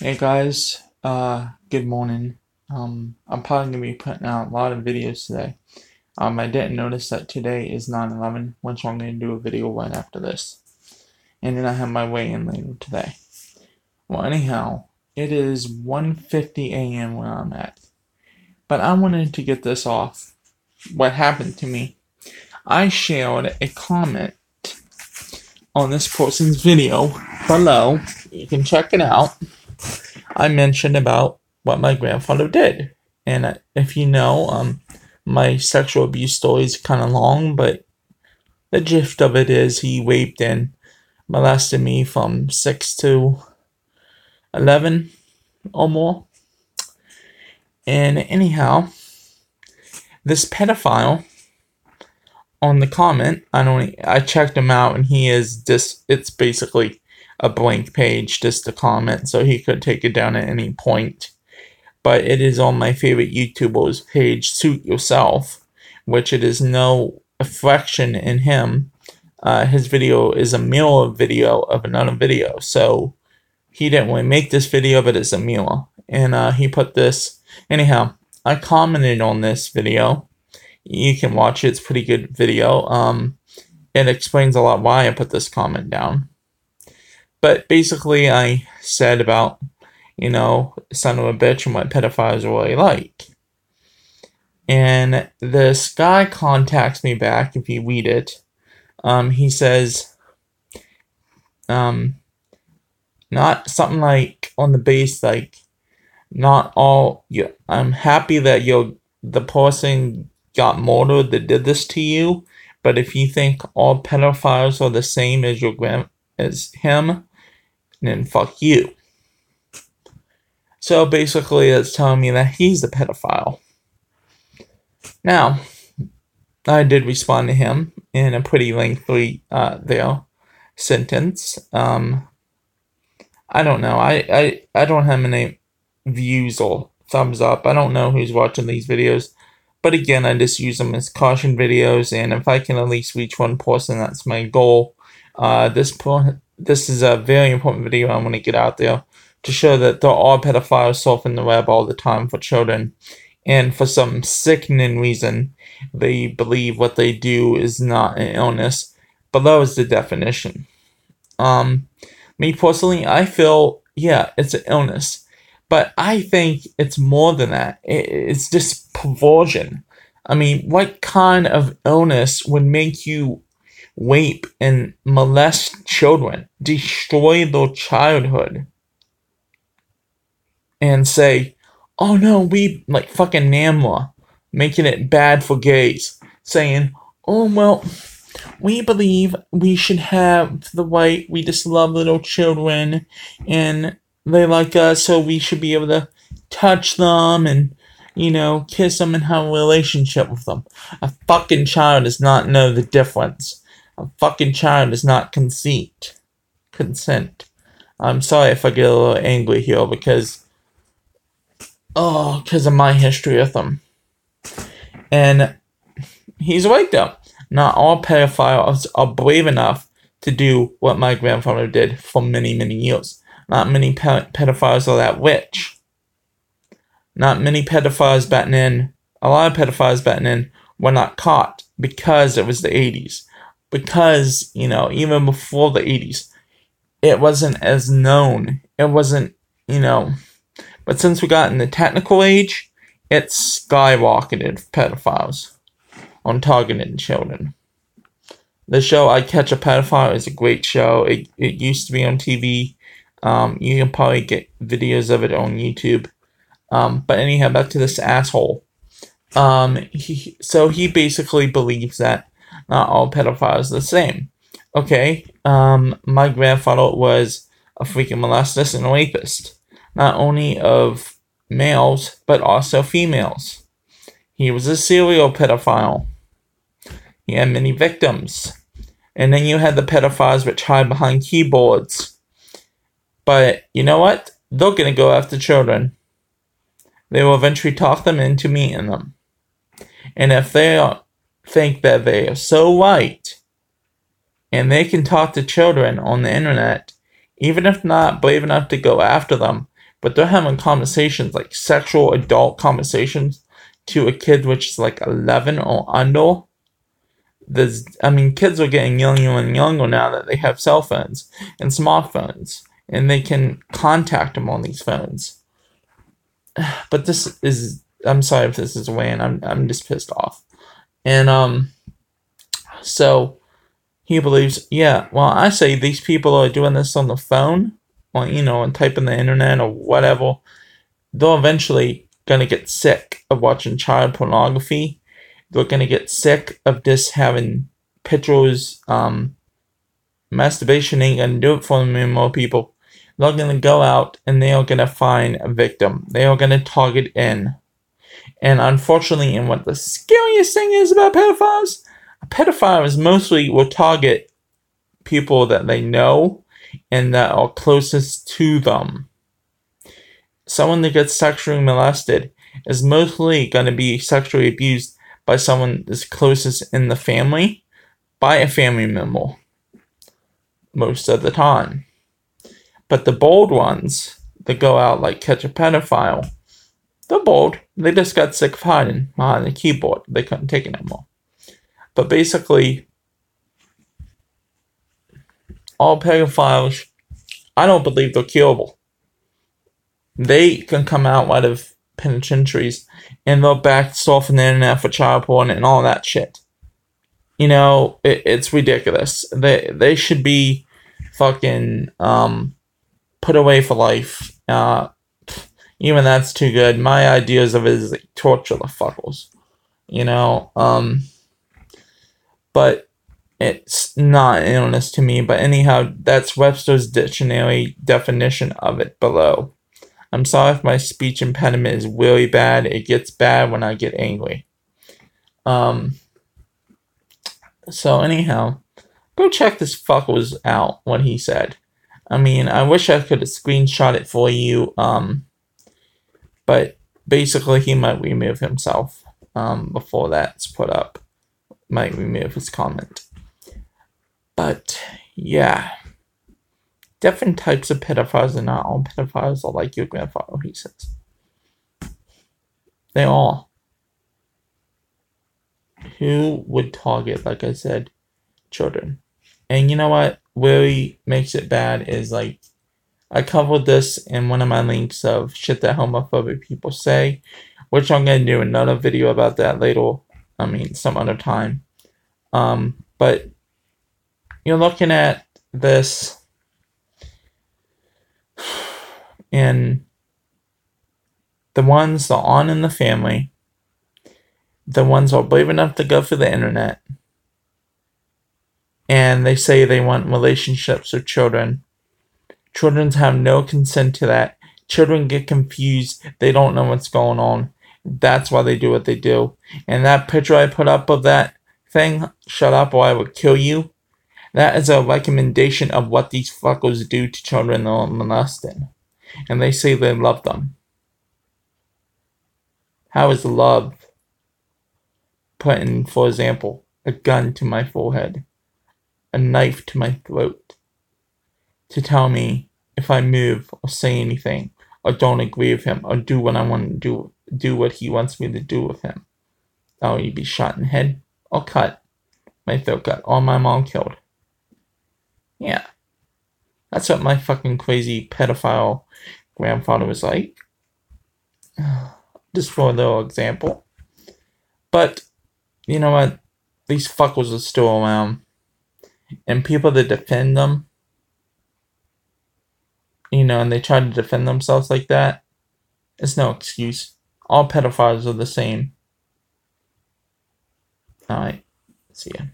Hey guys, good morning. I'm probably gonna be putting out a lot of videos today. I didn't notice that today is 9/11, which I'm gonna do a video right after this. And then I have my weigh-in later today. Well, anyhow, it is 1:50 a.m. where I'm at. But I wanted to get this off. What happened to me? I shared a comment on this person's video below. You can check it out. I mentioned about what my grandfather did. And if you know, my sexual abuse story is kind of long, but the gist of it is he raped and molested me from 6 to 11 or more. And anyhow, this pedophile on the comment, I checked him out, and he is just, it's basically a blank page, just a comment, so he could take it down at any point. But it is on my favorite YouTuber's page, Suit Yourself, which it is no reflection in him. His video is a mirror video of another video, so he didn't really make this video, but it's a mirror. And he put this, anyhow, I commented on this video. You can watch it, it's a pretty good video. It explains a lot why I put this comment down. But basically, I said about, son of a bitch and what pedophiles are really like. And this guy contacts me back, if you read it. He says, not something like on the base, like, not all, I'm happy that the person got murdered that did this to you, but if you think all pedophiles are the same as as him, then fuck you. So basically, it's telling me that he's the pedophile. Now, I did respond to him in a pretty lengthy sentence. I don't know. I don't have any views or thumbs up. I don't know who's watching these videos. But again, I just use them as caution videos, and if I can at least reach one person, that's my goal. This is a very important video I want to get out there to show that there are pedophiles surfing the web all the time for children. And for some sickening reason, they believe what they do is not an illness. Below is the definition. Me personally, I feel, yeah, it's an illness. But I think it's more than that. It's just perversion. I mean, what kind of illness would make you rape and molest children, destroy their childhood, and say, oh no, we, like fucking Namla, making it bad for gays, saying, oh well, we believe we should have the right, we just love little children, and they like us, so we should be able to touch them and, kiss them and have a relationship with them. A fucking child does not know the difference. A fucking child does not consent. I'm sorry if I get a little angry here because of my history with them. And he's right though. Not all pedophiles are brave enough to do what my grandfather did for many, many years. Not many pedophiles are that rich. Not many pedophiles a lot of pedophiles batting in were not caught because it was the 80s. Because, even before the 80s, it wasn't as known. It wasn't, but since we got in the technical age, it's skyrocketed pedophiles on targeted children. The show I Catch a Pedophile is a great show. It used to be on TV. You can probably get videos of it on YouTube. But anyhow, back to this asshole. He basically believes that not all pedophiles are the same. Okay, my grandfather was a freaking molester and a rapist. Not only of males, but also females. He was a serial pedophile. He had many victims. And then you had the pedophiles which hide behind keyboards. But you know what? They're going to go after children. They will eventually talk them into meeting them. And if they think that they are so right, and they can talk to children on the internet, even if not brave enough to go after them, but they're having conversations, like sexual adult conversations, to a kid which is like 11 or under. Kids are getting younger and younger now that they have cell phones and smartphones, and they can contact them on these phones. But this is, I'm sorry if this is weighing, I'm just pissed off. And so he believes, yeah, well, I say these people are doing this on the phone, or, and typing the internet or whatever. They're eventually gonna get sick of watching child pornography. They're gonna get sick of just having pictures. Masturbation ain't gonna do it for them anymore, people. They're gonna go out and they are gonna find a victim. They are gonna target in. And unfortunately, and what the scariest thing is about pedophiles, a pedophile is mostly will target people that they know and that are closest to them. Someone that gets sexually molested is mostly going to be sexually abused by someone that's closest in the family, by a family member, most of the time. But the bold ones that go out like catch a pedophile, they're bold. They just got sick of hiding behind the keyboard. They couldn't take it anymore. But basically, all pedophiles, I don't believe they're curable. They can come out of penitentiaries and they're back surfing the internet for child porn and all that shit. It's ridiculous. They should be fucking put away for life. Even that's too good. My ideas of it is like torture the fuckers. But it's not an illness to me. But anyhow, that's Webster's dictionary definition of it below. I'm sorry if my speech impediment is really bad. It gets bad when I get angry. So anyhow, go check this fuckers out, what he said. I wish I could have screenshot it for you. But basically he might remove himself before that's put up. Might remove his comment. But yeah. Different types of pedophiles, and not all pedophiles are like your grandfather, he says. They all. Who would target, like I said, children? And you know what really makes it bad is, like, I covered this in one of my links of shit that homophobic people say, which I'm going to do another video about that later. Some other time. But you're looking at this, and the ones that aren't in the family, the ones that are brave enough to go through the internet, and they say they want relationships with children. Children have no consent to that. Children get confused. They don't know what's going on. That's why they do what they do. And that picture I put up of that thing, shut up or I will kill you, that is a recommendation of what these fuckers do to children that are molested. And they say they love them. How is love putting, for example, a gun to my forehead, a knife to my throat, to tell me if I move or say anything or don't agree with him or do what I want to do what he wants me to do with him? I'll either be shot in the head or cut, my throat cut, or my mom killed. Yeah. That's what my fucking crazy pedophile grandfather was like. Just for a little example. But, you know what? These fuckers are still around. And people that defend them, and they try to defend themselves like that, it's no excuse. All pedophiles are the same. Alright. See ya.